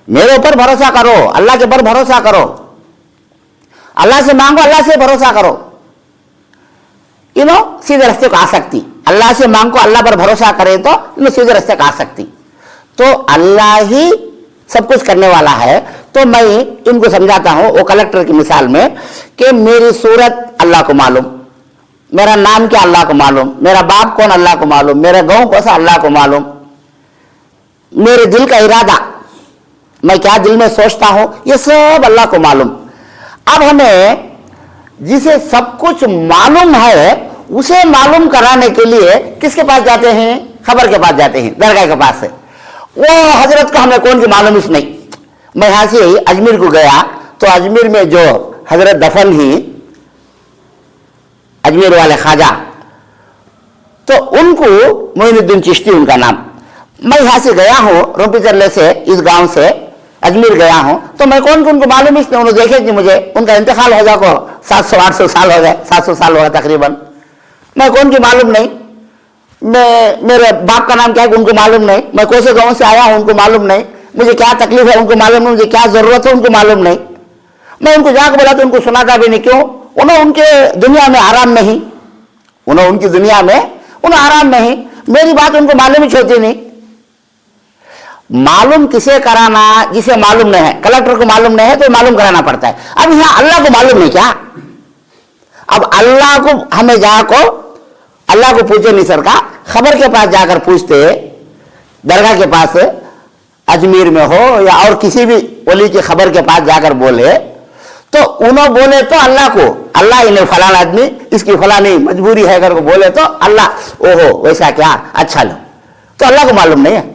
मेरे ऊपर भरोसा करो, अल्लाह के ऊपर भरोसा करो, अल्लाह से मांगो, अल्लाह से भरोसा करो, सीधे रास्ते को आ सकती। अल्लाह से मांगो, अल्लाह पर भरोसा करे तो सीधे रास्ते को आ सकती। तो अल्लाह ही सब कुछ करने वाला है। तो मैं इनको समझाता हूं वो कलेक्टर की मिसाल में कि मेरी सूरत अल्लाह को मालूम, मेरा नाम क्या अल्लाह को मालूम, मेरा बाप कौन अल्लाह को मालूम, मेरा गांव कैसा अल्लाह को मालूम, मेरे दिल का इरादा, मैं क्या दिल में सोचता हूं, ये सब अल्लाह को मालूम। अब हमें जिसे सब कुछ मालूम है उसे मालूम कराने के लिए किसके पास जाते हैं, खबर के पास जाते हैं, दरगाह के पास से। वो हजरत को हमें कौन सी मालूम इस नहीं। मैं यहां से अजमेर को गया तो अजमेर में जो हजरत दफन ही अजमेर वाले ख्वाजा, तो उनको मोइनुद्दीन चिश्ती उनका नाम, मैं यहां से गया हूं रोपी चरले से, इस गांव से अजमेर गया हूं, तो मैं कौन उनको मालूम इसलिए उन्होंने देखे कि मुझे उनका इंतकाल हो जाए, 700-800 साल हो गए, 700 साल हो गए तकरीबन, मैं कौन की मालूम नहीं, मैं मेरे बाप का नाम क्या है उनको मालूम नहीं, मैं कौन से गांव से आया हूं उनको मालूम नहीं, मुझे क्या तकलीफ है उनको मालूम नहीं, मुझे क्या जरूरत है उनको मालूम नहीं। मैं उनको जाकर बोला तो उनको सुनाता भी नहीं, क्यों, उन्हें उनके दुनिया में आराम नहीं, उन्हें उनकी दुनिया में उन्हें आराम नहीं, मेरी बात उनको मालूम ही होती नहीं। मालूम किसे कराना, जिसे मालूम नहीं है, कलेक्टर को मालूम नहीं है तो मालूम कराना पड़ता है। अब यहां अल्लाह को मालूम नहीं क्या, अब अल्लाह को हमें जाकर अल्लाह को पूछे नहीं सर का, खबर के पास जाकर पूछते, दरगाह के पास अजमेर में हो या और किसी भी वली की खबर के पास जाकर बोले तो उन्होंने बोले तो अल्लाह को, अल्लाह इन्हें फलाना आदमी इसकी फलानी मजबूरी है अगर को बोले तो अल्लाह, ओहो वैसा क्या, अच्छा लो, तो अल्लाह को मालूम नहीं है।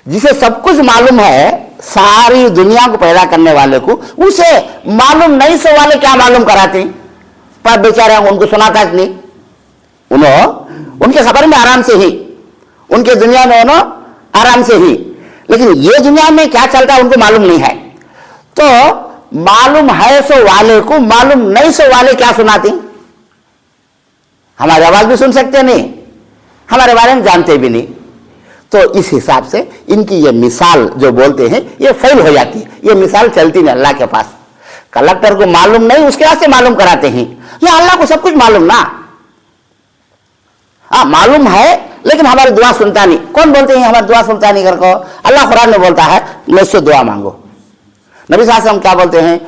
जिसे सब कुछ मालूम है, सारी दुनिया को पैदा करने वाले को, उसे मालूम नहीं सो वाले क्या मालूम कराते, पर बेचारे उनको सुनाता नहीं, उनके खबर में आराम से ही, उनके दुनिया में आराम से ही, लेकिन ये दुनिया में क्या चलता है उनको मालूम नहीं है। तो मालूम है सो वाले को मालूम नहीं सो वाले क्या सुनाते, हमारी आवाज भी सुन सकते नहीं, हमारे बारे में जानते भी नहीं। तो इस हिसाब से इनकी ये मिसाल जो बोलते हैं ये फेल हो जाती है, ये मिसाल चलती नहीं अल्लाह के पास। कलेक्टर को मालूम नहीं उसके हाथ से मालूम कराते हैं, या अल्लाह को सब कुछ मालूम ना, हाँ मालूम है लेकिन हमारी दुआ सुनता नहीं। कौन बोलते हैं हमारी दुआ सुनता नहीं कर को, अल्लाह कुरान में बोलता है मुझसे दुआ मांगो। नबी सल्लल्लाहु अलैहि वसल्लम क्या बोलते हैं,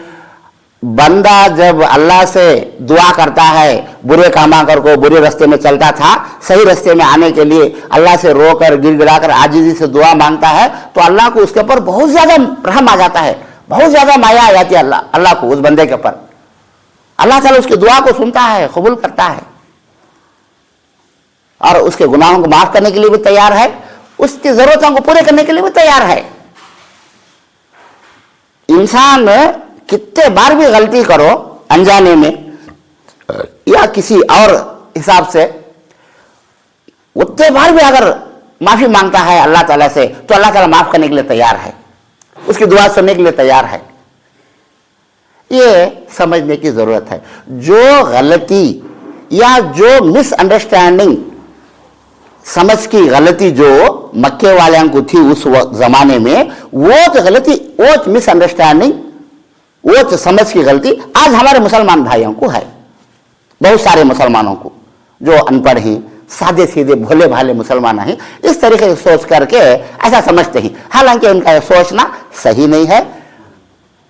बंदा जब अल्लाह से दुआ करता है, बुरे कामा कर को बुरे रास्ते में चलता था, सही रास्ते में आने के लिए अल्लाह से रोकर गिड़गिड़ाकर आजिजी से दुआ मांगता है, तो अल्लाह को उसके ऊपर बहुत ज्यादा रहम आ जाता है, बहुत ज्यादा माया आ जाती है अल्लाह को उस बंदे के ऊपर। अल्लाह ताला उसकी दुआ को सुनता है, कबूल करता है और उसके गुनाहों को माफ करने के लिए भी तैयार है, उसकी जरूरतों को पूरे करने के लिए भी तैयार है। इंसान कितने बार भी गलती करो अनजाने में या किसी और हिसाब से, उतने बार भी अगर माफी मांगता है अल्लाह ताला से तो अल्लाह ताला माफ करने के लिए तैयार है, उसकी दुआ सुनने के लिए तैयार है। ये समझने की जरूरत है। जो गलती या जो मिसअंडरस्टैंडिंग, समझ की गलती जो मक्के वाले को थी उस जमाने में, वो तो गलती, वो मिसअंडरस्टैंडिंग, वो तो समझ की गलती आज हमारे मुसलमान भाइयों को है। बहुत सारे मुसलमानों को जो अनपढ़ हैं, सादे सीधे भोले भाले मुसलमान हैं, इस तरीके से सोच करके ऐसा समझते हैं, हालांकि इनका सोचना सही नहीं है,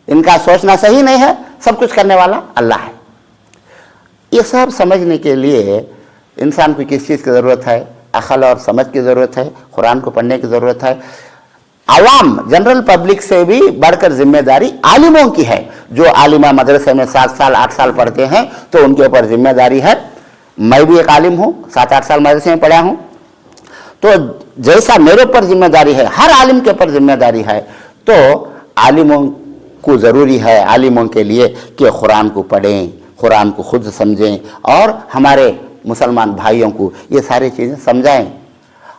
इनका सोचना सही नहीं है। सब कुछ करने वाला अल्लाह है। ये सब समझने के लिए इंसान को किस चीज़ की ज़रूरत है? अक़ल और समझ की ज़रूरत है, कुरान को पढ़ने की ज़रूरत है। आवाम जनरल पब्लिक से भी बढ़कर जिम्मेदारी आलिमों की है। जो आलिमा मदरसे में 7 साल 8 साल पढ़ते हैं तो उनके ऊपर जिम्मेदारी है। मैं भी एक आलिम हूँ, 7-8 साल मदरसे में पढ़ा हूँ, तो जैसा मेरे ऊपर जिम्मेदारी है, हर आलिम के ऊपर जिम्मेदारी है। तो आलिमों को ज़रूरी है, आलिमों के लिए, कि कुरान को पढ़ें, कुरान को खुद समझें और हमारे मुसलमान भाइयों को ये सारी चीज़ें समझाएं।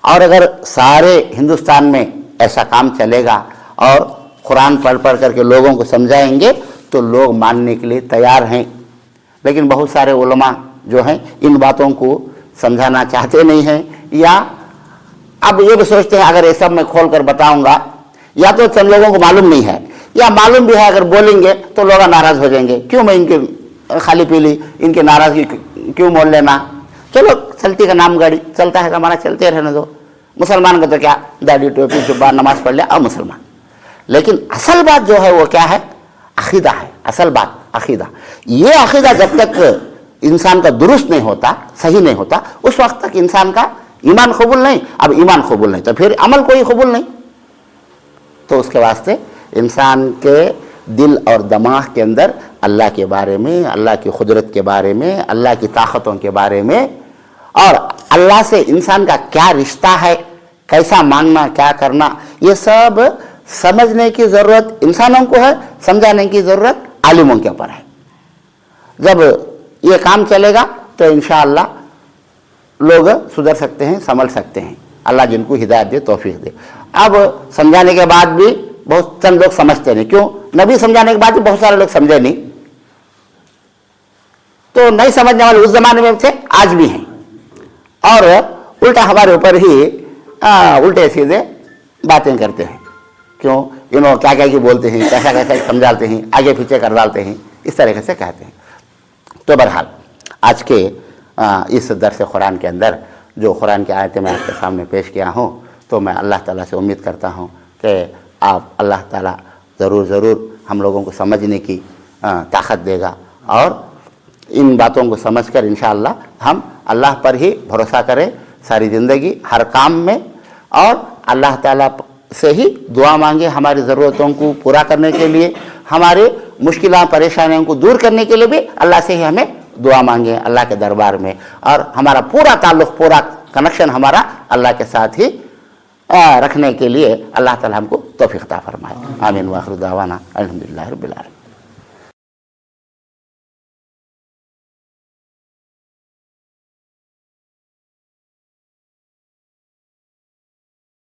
और अगर सारे हिंदुस्तान में ऐसा काम चलेगा और कुरान पढ़ करके लोगों को समझाएंगे तो लोग मानने के लिए तैयार हैं। लेकिन बहुत सारे उलमा जो हैं इन बातों को समझाना चाहते नहीं हैं, या अब ये भी सोचते हैं अगर ये सब मैं खोल कर बताऊंगा, या तो चंद लोगों को मालूम नहीं है, या मालूम भी है अगर बोलेंगे तो लोग नाराज़ हो जाएंगे। क्यों मैं इनके खाली पीली इनकी नाराज़गी क्यों मोल लेना, चलो चलती का नाम गाड़ी चलता है, हमारा चलते रहने दो। मुसलमान का तो क्या, दाढ़ी टोपी जुब्बा नमाज पढ़ लिया और मुसलमान। लेकिन असल बात जो है वो क्या है? अकीदा है। असल बात अकीदा। ये अकीदा जब तक इंसान का दुरुस्त नहीं होता, सही नहीं होता, उस वक्त तक इंसान का ईमान कबूल नहीं। अब ईमान कबूल नहीं तो फिर अमल कोई कबूल नहीं। तो उसके वास्ते इंसान के दिल और दिमाग के अंदर अल्लाह के बारे में, अल्लाह की कुदरत के बारे में, अल्लाह की ताकतों के बारे में, और अल्लाह से इंसान का क्या रिश्ता है, कैसा मांगना, क्या करना, ये सब समझने की ज़रूरत इंसानों को है, समझाने की ज़रूरत आलिमों के ऊपर है। जब ये काम चलेगा तो इंशाअल्लाह लोग सुधर सकते हैं, समझ सकते हैं। अल्लाह जिनको हिदायत दे, तौफीक दे। अब समझाने के बाद भी बहुत चंद लोग समझते नहीं। क्यों? नबी समझाने के बाद भी बहुत सारे लोग समझे नहीं, तो नहीं समझने वाले उस जमाने में थे, आज भी हैं, और उल्टा हमारे ऊपर ही उल्टे सीधे बातें करते हैं। क्यों? क्या क्या की बोलते हैं, कैसा कैसा समझाते हैं, आगे पीछे कर डालते हैं, इस तरीके से कहते हैं। तो बहरहाल आज के इस दर्स कुरान के अंदर जो कुरान की आयतें मैं आपके सामने पेश किया हूँ, तो मैं अल्लाह ताला से उम्मीद करता हूँ कि आप अल्लाह ताला ज़रूर हम लोगों को समझने की ताकत देगा, और इन बातों को समझकर इंशाअल्लाह हम अल्लाह पर ही भरोसा करें सारी ज़िंदगी, हर काम में, और अल्लाह ताला से ही दुआ मांगे हमारी ज़रूरतों को पूरा करने के लिए, हमारे मुश्किलों परेशानियों को दूर करने के लिए भी अल्लाह से ही हमें दुआ मांगे अल्लाह के दरबार में, और हमारा पूरा ताल्लुक़, पूरा कनेक्शन हमारा अल्लाह के साथ ही रखने के लिए अल्लाह ताला हमको तौफीक अता फरमाए। आमीन व आखिर दावाना अल्हम्दुलिल्लाहि रब्बिल आलमीन।